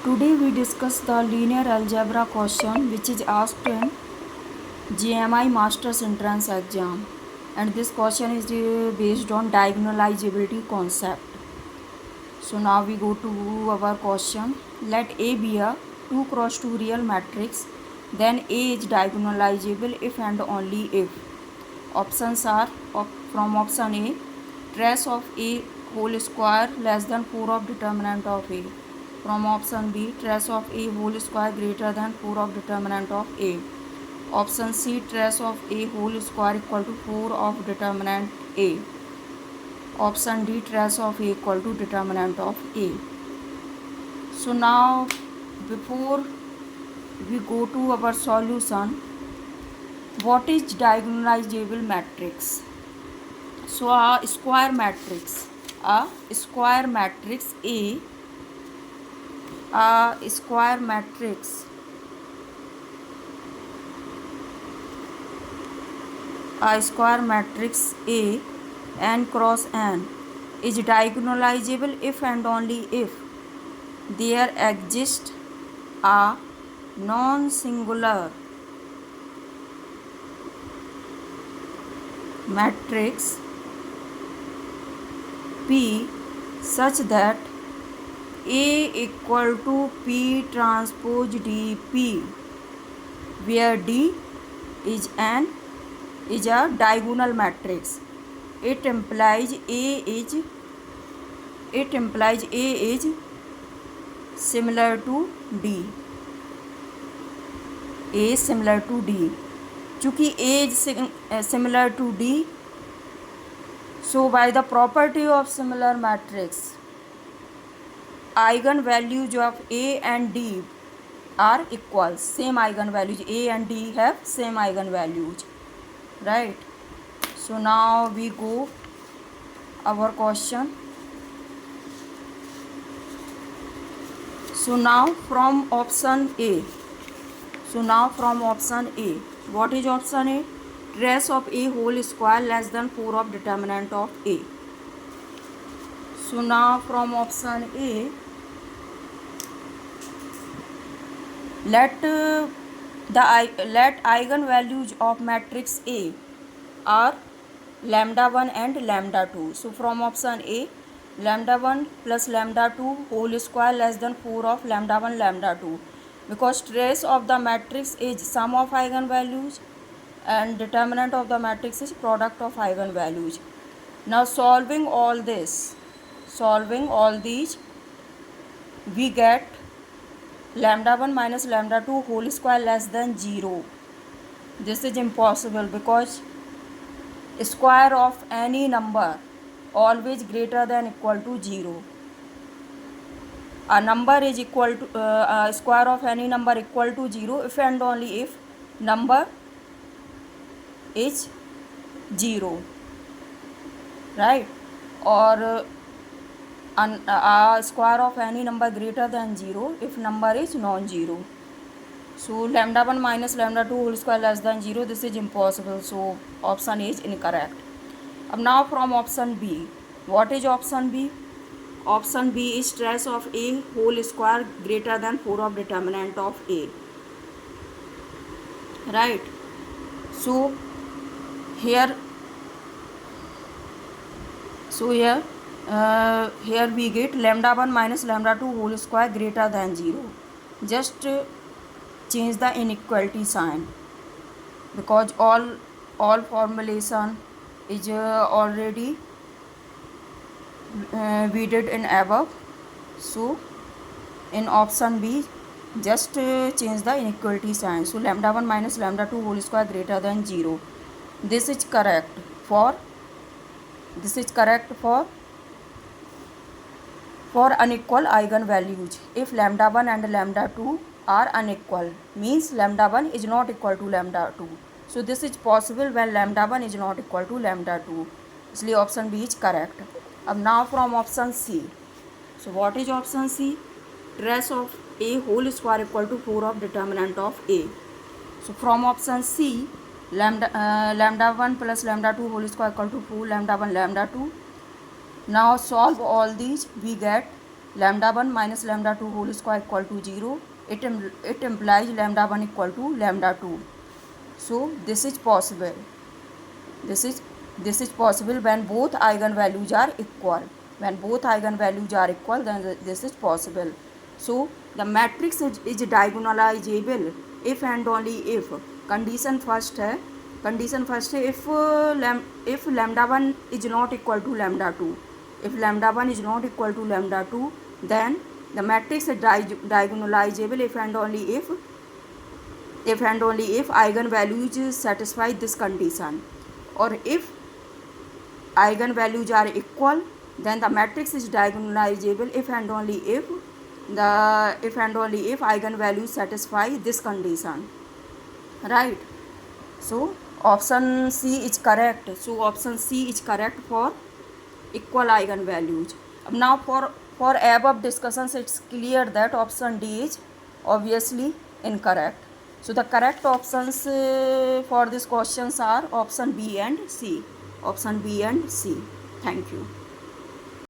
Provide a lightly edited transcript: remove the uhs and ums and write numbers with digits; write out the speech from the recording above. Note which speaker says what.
Speaker 1: Today we discuss the linear algebra question which is asked in GMI Masters Entrance exam, and this question is based on diagonalizability concept. So now we go to our question. Let A be a 2 cross 2 real matrix, then A is diagonalizable if and only if. Options are from option A, trace of A whole square less than 4 of determinant of A. From option B, trace of A whole square greater than 4 of determinant of A. Option C, trace of A whole square equal to 4 of determinant A. Option D, trace of A equal to determinant of A. So now, before we go to our solution, what is diagonalizable matrix? So a square matrix A, a square matrix A n cross n is diagonalizable if and only if there exists a non-singular matrix P such that A equal to P transpose dP, where D is a diagonal matrix. It implies A is similar to D. A similar to D. चूँकि A is similar to D, so by the property of similar matrix, eigenvalues of A and D are equal. Same eigenvalues. A and D have same eigenvalues, right? So now we go our question. So now from option A. What is option A? Trace of A whole square less than 4 of determinant of A. So now from option A, let eigenvalues of matrix A are lambda 1 and lambda 2. So from option A, lambda 1 plus lambda 2 whole square less than 4 of lambda 1 lambda 2, because trace of the matrix is sum of eigenvalues and determinant of the matrix is product of eigenvalues. Now solving all these, we get lambda 1 minus lambda 2 whole square less than 0. This is impossible because square of any number always greater than equal to 0. A number is equal to square of any number equal to 0 if and only if number is 0, right? Or a square of any number greater than 0 if number is non-zero. So lambda 1 minus lambda 2 whole square less than 0, this is impossible, so option A is incorrect. Now from option B, what is option B? Option B is trace of A whole square greater than 4 of determinant of A, right? So here we get lambda 1 minus lambda 2 whole square greater than 0. Just change the inequality sign, because all formulation is already we did in above. So in option B, just change the inequality sign. So lambda 1 minus lambda 2 whole square greater than 0. This is correct for unequal eigenvalues. If lambda 1 and lambda 2 are unequal, means lambda 1 is not equal to lambda 2. So this is possible when lambda 1 is not equal to lambda 2. इसलिए option B is correct. अब now from option C. So what is option C? Trace of A whole square equal to 4 of determinant of A. So from option C, lambda 1 plus lambda 2 whole square equal to 4 lambda 1 lambda 2. Now solve all these, we get lambda 1 minus lambda 2 whole square equal to 0. It implies lambda 1 equal to lambda 2. So this is possible. This is possible when both eigenvalues are equal. When both eigenvalues are equal, then this is possible. So the matrix is diagonalizable if and only if condition first है if lambda 1 is not equal to lambda 2. If lambda 1 is not equal to lambda 2, then the matrix is diagonalizable if and only if eigenvalues satisfy this condition, or if eigenvalues are equal, then the matrix is diagonalizable if and only if eigenvalues satisfy this condition, right? So option C is correct. So option C is correct for equal eigenvalues. Now for above discussions, it's clear that option D is obviously incorrect. So the correct options for these questions are option B and C. Option B and C. Thank you.